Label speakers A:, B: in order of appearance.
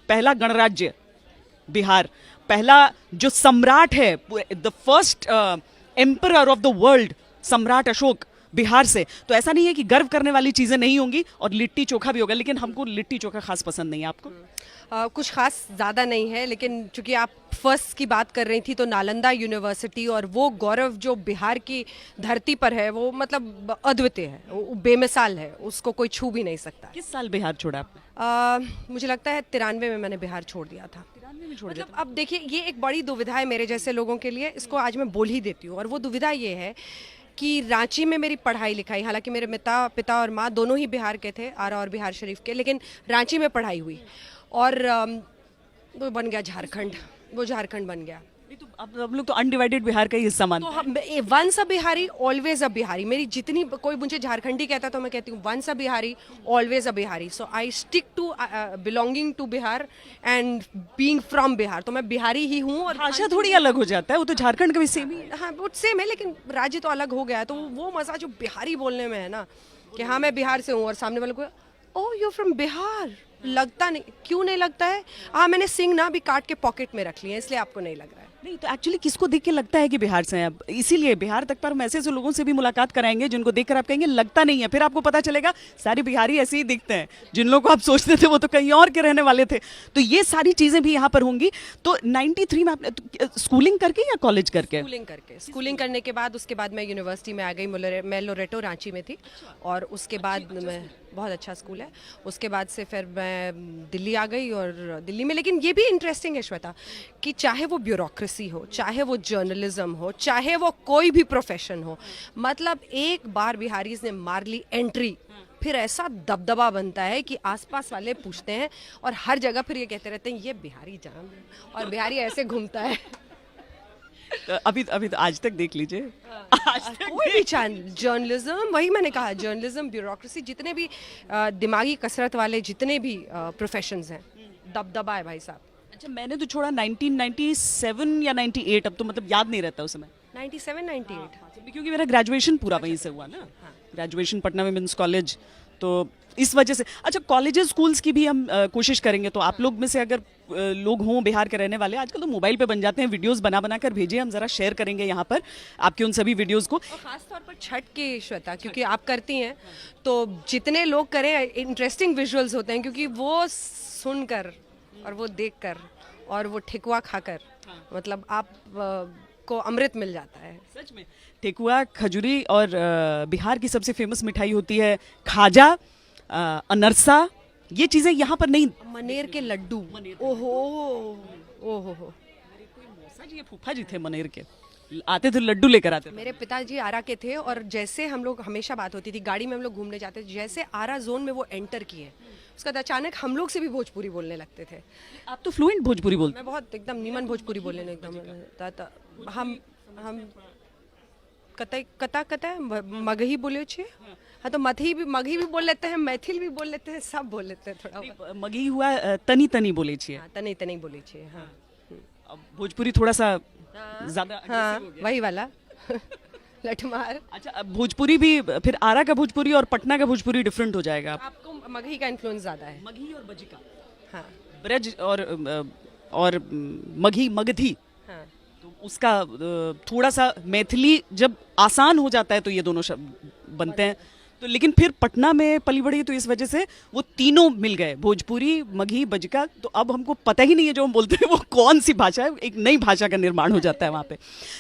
A: पहला गणराज्य बिहार, पहला जो सम्राट है, the first emperor of the world, सम्राट अशोक, बिहार से। तो ऐसा नहीं है कि गर्व करने वाली चीजें नहीं होंगी, और लिट्टी चोखा भी होगा, लेकिन हमको लिट्टी चोखा खास पसंद नहीं है। आपको?
B: कुछ खास ज़्यादा नहीं है, लेकिन चूंकि आप फर्स्ट की बात कर रही थी तो नालंदा यूनिवर्सिटी और वो गौरव जो बिहार की धरती पर है वो मतलब अद्वितीय है, वो बेमिसाल है, उसको कोई छू भी नहीं सकता।
A: किस साल बिहार छोड़ा आपने?
B: मुझे लगता है 93 में मैंने बिहार छोड़ दिया था।
A: 93 में छोड़ दिया
B: मतलब अब देखिए, ये एक बड़ी दुविधा है मेरे जैसे लोगों के लिए, इसको आज मैं बोल ही देती हूँ। और वो दुविधा ये है कि रांची में मेरी पढ़ाई लिखाई, हालांकि मेरे पिता और माँ दोनों ही बिहार के थे, आरा और बिहार शरीफ के, लेकिन रांची में पढ़ाई हुई और वो बन गया झारखंड, वो झारखंड बन गया।
A: नहीं तो अब लोग तो अनडिवाइडेड बिहार का ही हिस्सा मानते
B: तो
A: हैं।
B: हम once a Bihari always a Bihari, मेरी जितनी कोई मुझे झारखंडी कहता तो मैं कहती हूँ once a Bihari always a Bihari. So I stick to belonging to Bihar and being from Bihar. तो मैं बिहारी ही हूँ। और
A: भाषा थोड़ी अलग हो जाता है, वो तो झारखंड का भी सेम ही है।
B: हाँ, वो सेम है, लेकिन राज्य तो अलग हो गया है। तो वो मज़ा जो बिहारी बोलने में है ना, कि हाँ मैं बिहार से हूँ, और सामने वाले को ओह यू फ्रॉम बिहार, लगता नहीं। क्यों नहीं लगता है? हाँ, मैंने सिंग ना भी काट के पॉकेट में रख लिया, इसलिए आपको नहीं लग रहा है।
A: नहीं तो एक्चुअली किसको देख के लगता है कि बिहार से हैं? अब इसीलिए बिहार तक पर हम ऐसे ऐसे लोगों से भी मुलाकात कराएंगे जिनको देखकर आप कहेंगे लगता नहीं है, फिर आपको पता चलेगा सारे बिहारी ऐसे ही दिखते हैं। जिन लोगों को आप सोचते थे वो तो कहीं और के रहने वाले थे। तो ये सारी चीजें भी यहाँ पर होंगी। तो 93 में आपने स्कूलिंग करके या कॉलेज करके?
B: स्कूलिंग करने के बाद उसके बाद मैं यूनिवर्सिटी में आ गई। मैं लोरेटो रांची में थी, और उसके बाद मैं, बहुत अच्छा स्कूल है, उसके बाद से फिर मैं दिल्ली आ गई। और दिल्ली में, लेकिन ये भी इंटरेस्टिंग है श्वेता, कि चाहे वो ब्यूरोक्रेसी हो, चाहे वो जर्नलिज्म हो, चाहे वो कोई भी प्रोफेशन हो, मतलब एक बार बिहारीज ने मार ली एंट्री, फिर ऐसा दबदबा बनता है कि आसपास वाले पूछते हैं, और हर जगह फिर ये कहते रहते हैं ये बिहारी जान, और बिहारी ऐसे घूमता है।
A: अभी तो आज तक देख लीजिए, आज तक
B: कोई भी जर्नलिज्म, वही मैंने कहा, जर्नलिज्म, ब्यूरोक्रेसी, जितने भी दिमागी कसरत वाले जितने भी प्रोफेशंस हैं, दबदबा है भाई साहब।
A: अच्छा, मैंने तो छोड़ा 1997 या 98, अब तो मतलब याद नहीं रहता उस समय।
B: 97, 98।
A: क्योंकि मेरा ग्रेजुएशन पूरा वहीं से हुआ ना, ग्रेजुएशन पटना विमेंस कॉलेज, तो इस वजह से। अच्छा, कॉलेजेस स्कूल्स की भी हम कोशिश करेंगे। तो आप लोग में से अगर लोग हों बिहार के रहने वाले, आजकल तो मोबाइल पे बन जाते हैं, वीडियोस बना बना कर भेजिए, हम जरा शेयर करेंगे यहाँ पर आपके उन सभी वीडियोस को।
B: और खास तौर पर छठ के, श्वेता, क्योंकि आप करती हैं, तो जितने लोग करें, इंटरेस्टिंग विजुअल्स होते हैं, क्योंकि वो सुनकर और वो देखकर और वो ठेकुआ खाकर, मतलब आप को अमृत मिल जाता है।
A: सच में ठेकुआ, खजूरी, और बिहार की सबसे फेमस मिठाई होती है खाजा, अनरसा। ये चीजें यहाँ पर नहीं।
B: मनेर के लड्डू, ओहो ओहो।
A: मेरे कोई मौसा जी, फूफा जी थे मनेर के, आते थे लड्डू लेकर आते थे।
B: मेरे पिताजी आरा के थे, और जैसे हम लोग, हमेशा बात होती थी, गाड़ी में हम लोग घूमने जाते थे, जैसे आरा जोन में वो एंटर किए, उसका बाद अचानक हम लोग से भी भोजपुरी बोलने लगते थे।
A: आप तो फ्लुएंट भोजपुरी बोलते
B: मैं बहुत एकदम नीमन भोजपुरी बोलने लगी, एकदम हम कता मगही बोले छे। हाँ, तो मगही भी बोल लेते हैं, मैथिल भी बोल लेते हैं, सब बोल लेते हैं थोड़ा बहुत।
A: मगी हुआ तनी तनी बोले छिए।
B: हाँ, तनी तनी बोले छे। हाँ,
A: अब भोजपुरी थोड़ा सा ज्यादा
B: हाँ,
A: aggressive हो गया।
B: वही वाला लठमार।
A: अच्छा, अब भोजपुरी भी फिर आरा का भोजपुरी और पटना का भोजपुरी डिफरेंट हो जाएगा।
B: आपको मगही का इन्फ्लुएंस ज्यादा है।
A: मगही और बजिका,
B: हाँ
A: ब्रज और मगही, मगधी,
B: हाँ।
A: तो उसका थोड़ा सा मैथिली जब आसान हो जाता है तो ये दोनों शब्द बनते हैं। तो लेकिन फिर पटना में पली बड़ी, तो इस वजह से वो तीनों मिल गए, भोजपुरी, मगही, बजिका। तो अब हमको पता ही नहीं है जो हम बोलते हैं वो कौन सी भाषा है, एक नई भाषा का निर्माण हो जाता है वहाँ पे।